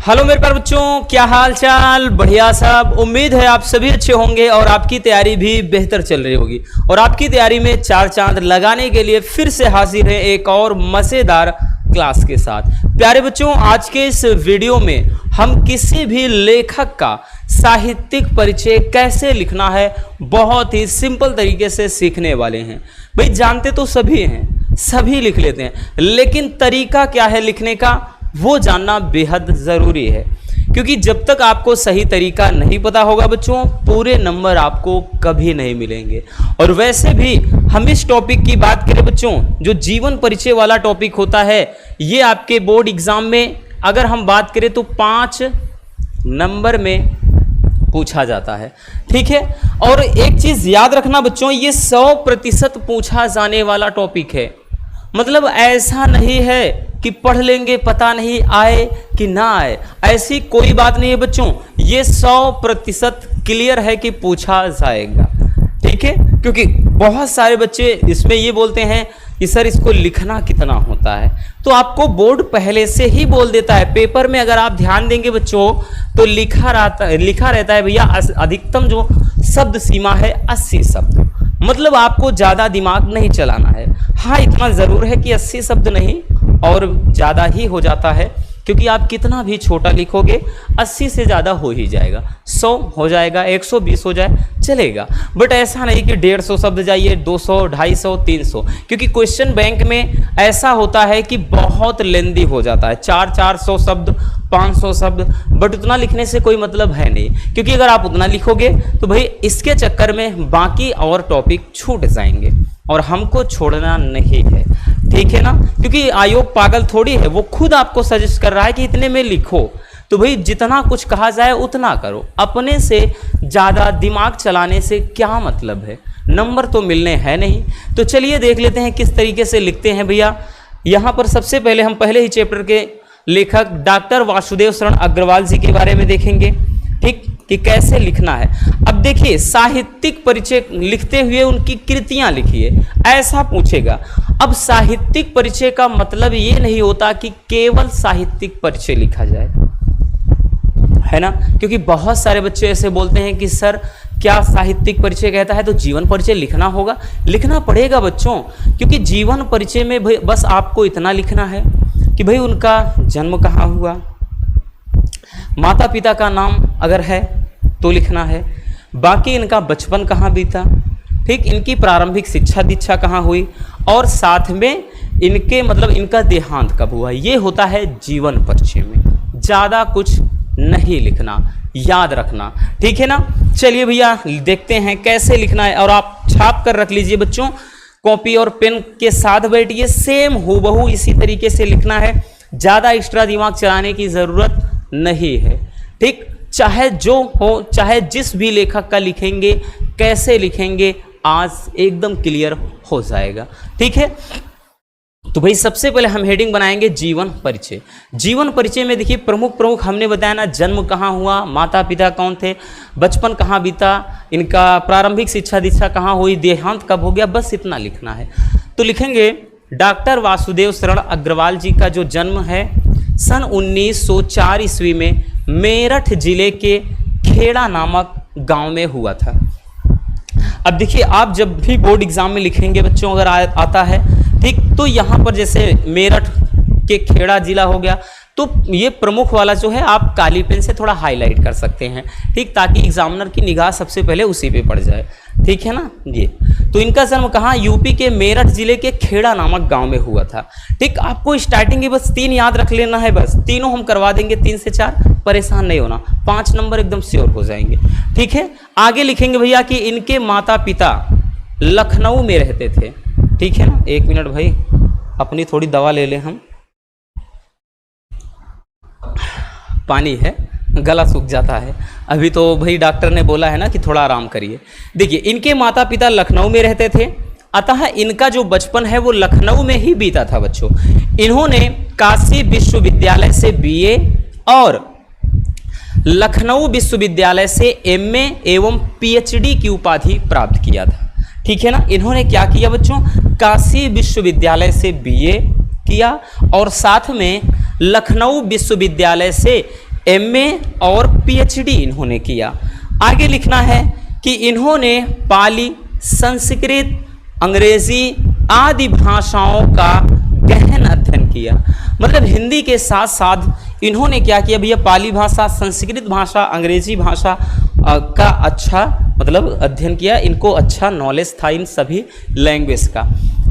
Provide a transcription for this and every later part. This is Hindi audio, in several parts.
हेलो मेरे प्यारे बच्चों, क्या हाल चाल। बढ़िया सब। उम्मीद है आप सभी अच्छे होंगे और आपकी तैयारी भी बेहतर चल रही होगी। और आपकी तैयारी में चार चांद लगाने के लिए फिर से हाजिर है एक और मजेदार क्लास के साथ। प्यारे बच्चों, आज के इस वीडियो में हम किसी भी लेखक का साहित्यिक परिचय कैसे लिखना है बहुत ही सिंपल तरीके से सीखने वाले हैं। भाई जानते तो सभी हैं, सभी लिख लेते हैं, लेकिन तरीका क्या है लिखने का वो जानना बेहद ज़रूरी है। क्योंकि जब तक आपको सही तरीका नहीं पता होगा बच्चों, पूरे नंबर आपको कभी नहीं मिलेंगे। और वैसे भी हम इस टॉपिक की बात करें बच्चों, जो जीवन परिचय वाला टॉपिक होता है, ये आपके बोर्ड एग्जाम में अगर हम बात करें तो 5 नंबर में पूछा जाता है। ठीक है। और एक चीज़ याद रखना बच्चों, ये 100% पूछा जाने वाला टॉपिक है। मतलब ऐसा नहीं है कि पढ़ लेंगे पता नहीं आए कि ना आए, ऐसी कोई बात नहीं है बच्चों। ये 100% क्लियर है कि पूछा जाएगा। ठीक है। क्योंकि बहुत सारे बच्चे इसमें ये बोलते हैं कि सर इसको लिखना कितना होता है, तो आपको बोर्ड पहले से ही बोल देता है। पेपर में अगर आप ध्यान देंगे बच्चों तो लिखा रहता है भैया, अधिकतम जो शब्द सीमा है 80 शब्द। मतलब आपको ज़्यादा दिमाग नहीं चलाना है। हाँ, इतना ज़रूर है कि 80 शब्द नहीं और ज़्यादा ही हो जाता है, क्योंकि आप कितना भी छोटा लिखोगे 80 से ज़्यादा हो ही जाएगा। 100 हो जाएगा, 120 हो जाए चलेगा, बट ऐसा नहीं कि 150 शब्द जाइए, 200, 250, 300। क्योंकि क्वेश्चन बैंक में ऐसा होता है कि बहुत लेंदी हो जाता है, 400 शब्द, 500 शब्द, बट उतना लिखने से कोई मतलब है नहीं। क्योंकि अगर आप उतना लिखोगे तो भाई इसके चक्कर में बाकी और टॉपिक छूट जाएंगे और हमको छोड़ना नहीं है। ठीक है ना। क्योंकि आयोग पागल थोड़ी है, वो खुद आपको सजेस्ट कर रहा है कि इतने में लिखो, तो भाई जितना कुछ कहा जाए उतना करो। अपने से ज़्यादा दिमाग चलाने से क्या मतलब है, नंबर तो मिलने हैं नहीं। तो चलिए देख लेते हैं किस तरीके से लिखते हैं भैया। यहाँ पर सबसे पहले हम पहले ही चैप्टर के लेखक डॉक्टर वासुदेव शरण अग्रवाल जी के बारे में देखेंगे। ठीक, कि कैसे लिखना है। अब देखिए, साहित्यिक परिचय लिखते हुए उनकी कृतियां लिखिए, ऐसा पूछेगा। अब साहित्यिक परिचय का मतलब ये नहीं होता कि केवल साहित्यिक परिचय लिखा जाए, है ना। क्योंकि बहुत सारे बच्चे ऐसे बोलते हैं कि सर क्या साहित्यिक परिचय कहता है तो जीवन परिचय लिखना होगा। लिखना पड़ेगा बच्चों, क्योंकि जीवन परिचय में भाई बस आपको इतना लिखना है कि भाई उनका जन्म कहाँ हुआ, माता पिता का नाम अगर है तो लिखना है, बाकी इनका बचपन कहाँ बीता, ठीक, इनकी प्रारंभिक शिक्षा दीक्षा कहाँ हुई, और साथ में इनके मतलब इनका देहांत कब हुआ। ये होता है जीवन परिचय में। ज़्यादा कुछ नहीं लिखना, याद रखना। ठीक है ना। चलिए भैया देखते हैं कैसे लिखना है, और आप छाप कर रख लीजिए बच्चों, कॉपी और पेन के साथ बैठिए। सेम हूबहू इसी तरीके से लिखना है, ज़्यादा एक्स्ट्रा दिमाग चलाने की ज़रूरत नहीं है। ठीक, चाहे जो हो, चाहे जिस भी लेखक का लिखेंगे, कैसे लिखेंगे, आज एकदम क्लियर हो जाएगा। ठीक है। तो भाई सबसे पहले हम हेडिंग बनाएंगे जीवन परिचय। जीवन परिचय में देखिए प्रमुख हमने बताया ना, जन्म कहाँ हुआ, माता पिता कौन थे, बचपन कहाँ बीता, इनका प्रारंभिक शिक्षा दीक्षा कहाँ हुई, देहांत कब हो गया, बस इतना लिखना है। तो लिखेंगे डॉक्टर वासुदेव शरण अग्रवाल जी का जो जन्म है सन 1904 ईस्वी में मेरठ जिले के खेड़ा नामक गांव में हुआ था। अब देखिए, आप जब भी बोर्ड एग्जाम में लिखेंगे बच्चों, अगर आता है ठीक, तो यहाँ पर जैसे मेरठ के खेड़ा जिला हो गया, तो ये प्रमुख वाला जो है आप काली पेन से थोड़ा हाईलाइट कर सकते हैं। ठीक, ताकि एग्जामिनर की निगाह सबसे पहले उसी पे पड़ जाए। ठीक है ना। ये तो इनका जन्म कहाँ, यूपी के मेरठ जिले के खेड़ा नामक गांव में हुआ था। ठीक, आपको स्टार्टिंग के बस 3 याद रख लेना है, बस तीनों हम करवा देंगे, 3 से 4, परेशान नहीं होना, 5 नंबर एकदम श्योर हो जाएंगे। ठीक है। आगे लिखेंगे भैया कि इनके माता पिता लखनऊ में रहते थे। ठीक है ना। 1 मिनट भाई, अपनी थोड़ी दवा ले लें हम, पानी है, गला सूख जाता है। अभी तो भाई डॉक्टर ने बोला है ना कि थोड़ा आराम करिए। देखिए, इनके माता पिता लखनऊ में रहते थे, अतः इनका जो बचपन है वो लखनऊ में ही बीता था बच्चों। इन्होंने काशी विश्वविद्यालय से बीए और लखनऊ विश्वविद्यालय से एमए एवं पीएचडी की उपाधि प्राप्त किया था। ठीक है ना। इन्होंने क्या किया बच्चों, काशी विश्वविद्यालय से बीए किया और साथ में लखनऊ विश्वविद्यालय से एमए और पीएचडी इन्होंने किया। आगे लिखना है कि इन्होंने पाली, संस्कृत, अंग्रेजी आदि भाषाओं का गहन अध्ययन किया। मतलब हिंदी के साथ साथ इन्होंने क्या किया भैया, पाली भाषा, संस्कृत भाषा, अंग्रेजी भाषा का अच्छा मतलब अध्ययन किया। इनको अच्छा नॉलेज था इन सभी लैंग्वेज का।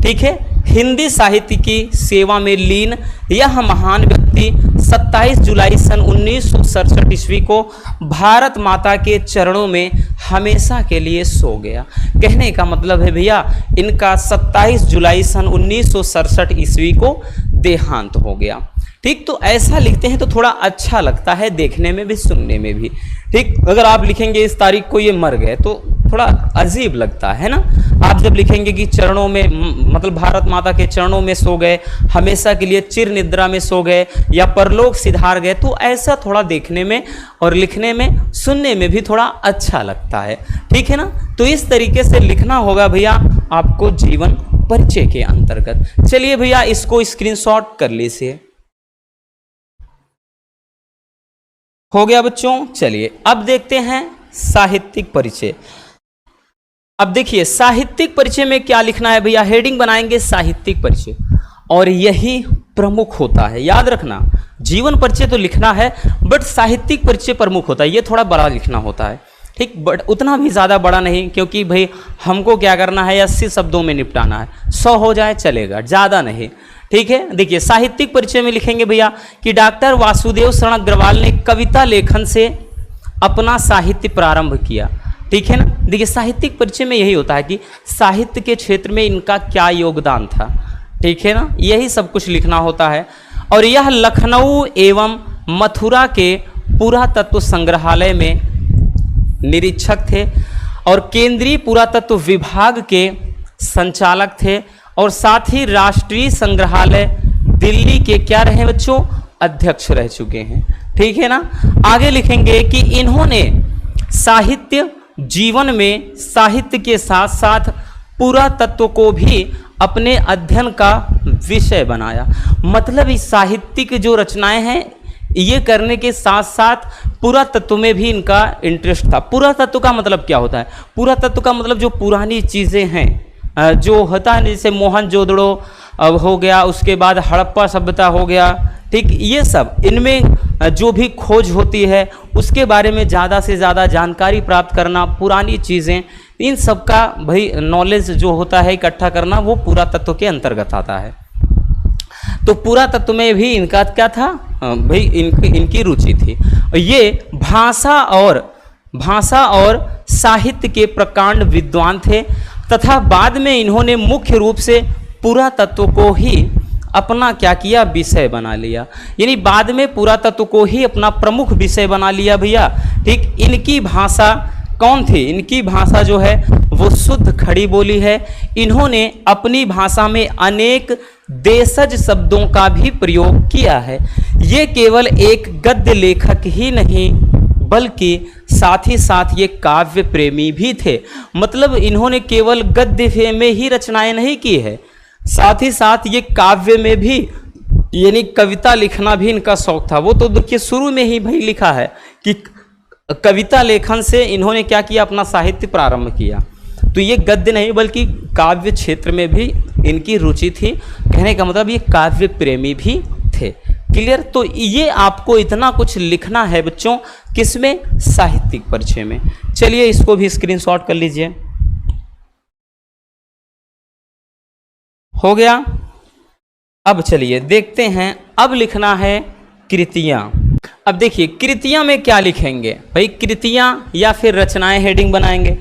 ठीक है, हिंदी साहित्य की सेवा में लीन यह महान व्यक्ति 27 जुलाई सन 1967 ईस्वी को भारत माता के चरणों में हमेशा के लिए सो गया। कहने का मतलब है भैया इनका 27 जुलाई सन 1967 ईस्वी को देहांत हो गया। ठीक, तो ऐसा लिखते हैं तो थोड़ा अच्छा लगता है देखने में भी, सुनने में भी। ठीक, अगर आप लिखेंगे इस तारीख को ये मर गए तो थोड़ा अजीब लगता है ना। आप जब लिखेंगे कि चरणों में मतलब भारत माता के चरणों में सो गए, हमेशा के लिए चिर निद्रा में सो गए या परलोक सिधार गए, तो ऐसा थोड़ा देखने में और लिखने में, सुनने में भी थोड़ा अच्छा लगता है। ठीक है ना, तो इस तरीके से लिखना होगा भैया आपको जीवन परिचय के अंतर्गत। चलिए भैया इसको स्क्रीनशॉट कर लीजिए। हो गया बच्चों। चलिए अब देखते हैं साहित्यिक परिचय। अब देखिए साहित्यिक परिचय में क्या लिखना है भैया, हेडिंग बनाएंगे साहित्यिक परिचय, और यही प्रमुख होता है। याद रखना, जीवन परिचय तो लिखना है बट साहित्यिक परिचय प्रमुख होता है, ये थोड़ा बड़ा लिखना होता है। ठीक, बट उतना भी ज़्यादा बड़ा नहीं, क्योंकि भाई हमको क्या करना है 80 शब्दों में निपटाना है, 100 हो जाए चलेगा, ज़्यादा नहीं। ठीक है, देखिए साहित्यिक परिचय में लिखेंगे भैया कि डॉक्टर वासुदेव शरण अग्रवाल ने कविता लेखन से अपना साहित्य प्रारंभ किया। ठीक है ना, देखिए साहित्यिक परिचय में यही होता है कि साहित्य के क्षेत्र में इनका क्या योगदान था। ठीक है ना, यही सब कुछ लिखना होता है। और यह लखनऊ एवं मथुरा के पुरातत्व संग्रहालय में निरीक्षक थे और केंद्रीय पुरातत्व विभाग के संचालक थे, और साथ ही राष्ट्रीय संग्रहालय दिल्ली के क्या रहे बच्चों, अध्यक्ष रह चुके हैं। ठीक है ना, आगे लिखेंगे कि इन्होंने साहित्य जीवन में साहित्य के साथ साथ पुरातत्व को भी अपने अध्ययन का विषय बनाया। मतलब इस साहित्यिक जो रचनाएं हैं ये करने के साथ साथ पुरातत्व में भी इनका इंटरेस्ट था। पुरातत्व का मतलब क्या होता है, पुरातत्व का मतलब जो पुरानी चीज़ें हैं जो होता है, जैसे मोहनजोदड़ो हो गया, उसके बाद हड़प्पा सभ्यता हो गया। ठीक, ये सब इनमें जो भी खोज होती है उसके बारे में ज़्यादा से ज़्यादा जानकारी प्राप्त करना, पुरानी चीज़ें, इन सब का भाई नॉलेज जो होता है इकट्ठा करना, वो पुरातत्व के अंतर्गत आता है। तो पुरातत्व में भी इनका क्या था भाई, इनकी रुचि थी। ये भाषा और साहित्य के प्रकांड विद्वान थे तथा बाद में इन्होंने मुख्य रूप से पुरातत्व को ही अपना क्या किया, विषय बना लिया। यानी बाद में पुरातत्व को ही अपना प्रमुख विषय बना लिया भैया। ठीक, इनकी भाषा कौन थी, इनकी भाषा जो है वो शुद्ध खड़ी बोली है। इन्होंने अपनी भाषा में अनेक देशज शब्दों का भी प्रयोग किया है। ये केवल एक गद्य लेखक ही नहीं बल्कि साथ ही साथ ये काव्य प्रेमी भी थे। मतलब इन्होंने केवल गद्य में ही रचनाएं नहीं की है, साथ ही साथ ये काव्य में भी, यानी कविता लिखना भी इनका शौक था। वो तो देखिए शुरू में ही भाई लिखा है कि कविता लेखन से इन्होंने क्या किया, अपना साहित्य प्रारंभ किया। तो ये गद्य नहीं बल्कि काव्य क्षेत्र में भी इनकी रुचि थी। कहने का मतलब ये काव्य प्रेमी भी थे। क्लियर, तो ये आपको इतना कुछ लिखना है बच्चों, किसमें, साहित्यिक परिचय में। चलिए इसको भी स्क्रीनशॉट कर लीजिए। हो गया। अब चलिए देखते हैं, अब लिखना है कृतियां। अब देखिए कृतियां में क्या लिखेंगे भाई, कृतियां या फिर रचनाएं हेडिंग बनाएंगे।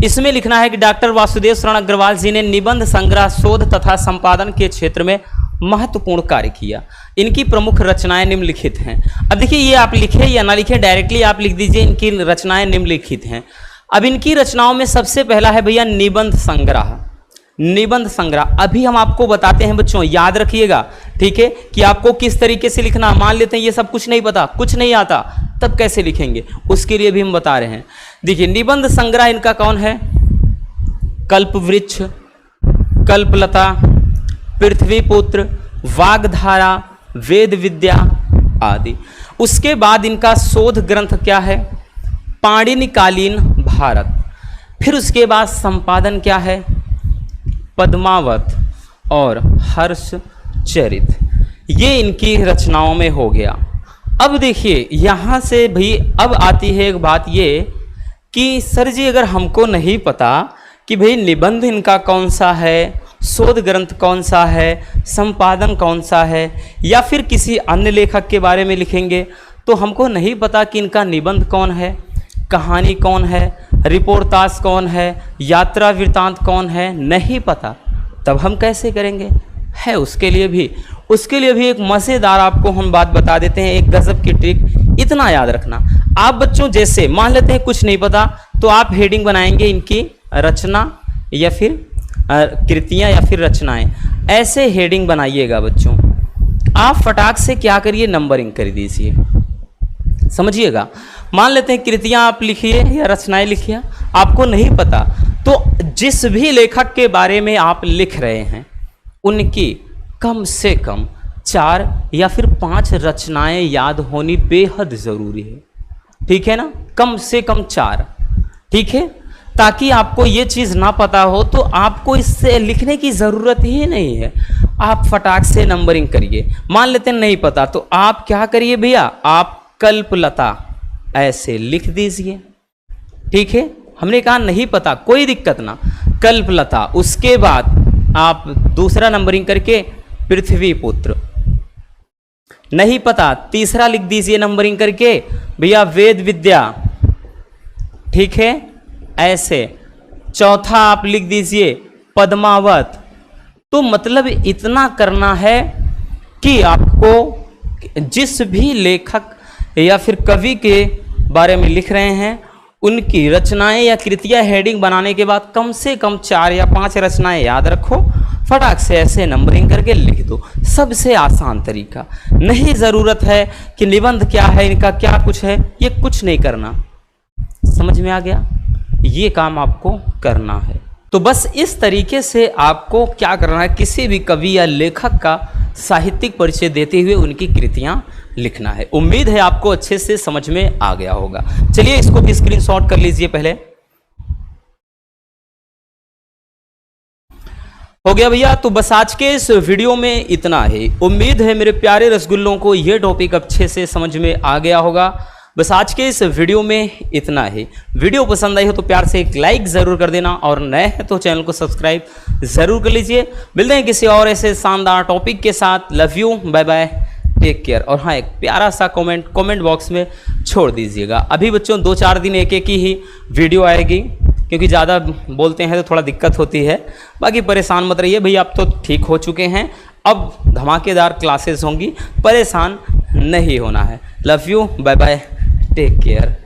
इसमें लिखना है कि डॉक्टर वासुदेव शरण अग्रवाल जी ने निबंध संग्रह, शोध तथा संपादन के क्षेत्र में महत्वपूर्ण कार्य किया। इनकी प्रमुख रचनाएं निम्नलिखित हैं। अब देखिए ये आप लिखे या ना लिखे, डायरेक्टली आप लिख दीजिए इनकी रचनाएं निम्नलिखित हैं। अब इनकी रचनाओं में सबसे पहला है भैया निबंध संग्रह। निबंध संग्रह अभी हम आपको बताते हैं बच्चों, याद रखिएगा। ठीक है, कि आपको किस तरीके से लिखना। मान लेते हैं ये सब कुछ नहीं पता, कुछ नहीं आता, तब कैसे लिखेंगे, उसके लिए भी हम बता रहे हैं। देखिए निबंध संग्रह इनका कौन है, कल्पवृक्ष, कल्पलता, पृथ्वीपुत्र, वाग्धारा, वेद विद्या आदि। उसके बाद इनका शोध ग्रंथ क्या है, पाणिनिकालीन भारत। फिर उसके बाद संपादन क्या है, पद्मावत और हर्षचरित। ये इनकी रचनाओं में हो गया। अब देखिए यहाँ से भी अब आती है एक बात ये कि सर जी अगर हमको नहीं पता कि भाई निबंध इनका कौन सा है, शोध ग्रंथ कौन सा है, संपादन कौन सा है, या फिर किसी अन्य लेखक के बारे में लिखेंगे तो हमको नहीं पता कि इनका निबंध कौन है, कहानी कौन है, रिपोर्टाज कौन है, यात्रा वृत्तांत कौन है, नहीं पता, तब हम कैसे करेंगे। है उसके लिए भी एक मज़ेदार आपको हम बात बता देते हैं, एक गजब की ट्रिक। इतना याद रखना, आप बच्चों जैसे मान लेते हैं कुछ नहीं पता तो आप हेडिंग बनाएंगे इनकी रचना या फिर कृतियां या फिर रचनाएं, ऐसे हेडिंग बनाइएगा बच्चों। आप फटाक से क्या करिए, नंबरिंग कर दीजिए। समझिएगा, मान लेते हैं कृतियां आप लिखिए या रचनाएं लिखिए, आपको नहीं पता तो जिस भी लेखक के बारे में आप लिख रहे हैं उनकी कम से कम 4 या फिर 5 रचनाएं याद होनी बेहद ज़रूरी है। ठीक है ना, कम से कम 4। ठीक है, ताकि आपको ये चीज़ ना पता हो तो आपको इससे लिखने की ज़रूरत ही नहीं है, आप फटाक से नंबरिंग करिए। मान लेते हैं नहीं पता तो आप क्या करिए भैया, आप कल्पलता ऐसे लिख दीजिए। ठीक है, हमने कहा नहीं पता कोई दिक्कत ना, कल्पलता। उसके बाद आप दूसरा नंबरिंग करके पृथ्वीपुत्र, नहीं पता तीसरा लिख दीजिए नंबरिंग करके भैया वेद विद्या। ठीक है, ऐसे चौथा आप लिख दीजिए पद्मावत। तो मतलब इतना करना है कि आपको जिस भी लेखक या फिर कवि के बारे में लिख रहे हैं उनकी रचनाएं या कृतियां हेडिंग बनाने के बाद कम से कम 4 या 5 रचनाएं याद रखो, फटाक से ऐसे नंबरिंग करके लिख दो। सबसे आसान तरीका, नहीं ज़रूरत है कि निबंध क्या है, इनका क्या कुछ है, ये कुछ नहीं करना। समझ में आ गया, ये काम आपको करना है। तो बस इस तरीके से आपको क्या करना है, किसी भी कवि या लेखक का साहित्यिक परिचय देते हुए उनकी कृतियां लिखना है। उम्मीद है आपको अच्छे से समझ में आ गया होगा। चलिए इसको भी स्क्रीनशॉट कर लीजिए। पहले हो गया भैया। तो बस आज के इस वीडियो में इतना ही। उम्मीद है मेरे प्यारे रसगुल्लों को यह टॉपिक अच्छे से समझ में आ गया होगा। बस आज के इस वीडियो में इतना ही। वीडियो पसंद आई हो तो प्यार से एक लाइक ज़रूर कर देना, और नए हैं तो चैनल को सब्सक्राइब ज़रूर कर लीजिए। मिलते हैं किसी और ऐसे शानदार टॉपिक के साथ। Love you, bye bye, take care. और हाँ, एक प्यारा सा कमेंट बॉक्स में छोड़ दीजिएगा। अभी बच्चों 2-4 दिन एक ही वीडियो आएगी, क्योंकि ज़्यादा बोलते हैं तो थोड़ा दिक्कत होती है। बाकी परेशान मत रहिए भैया, आप तो ठीक हो चुके हैं। अब धमाकेदार क्लासेस होंगी, परेशान नहीं होना है। Love you, bye bye, take care.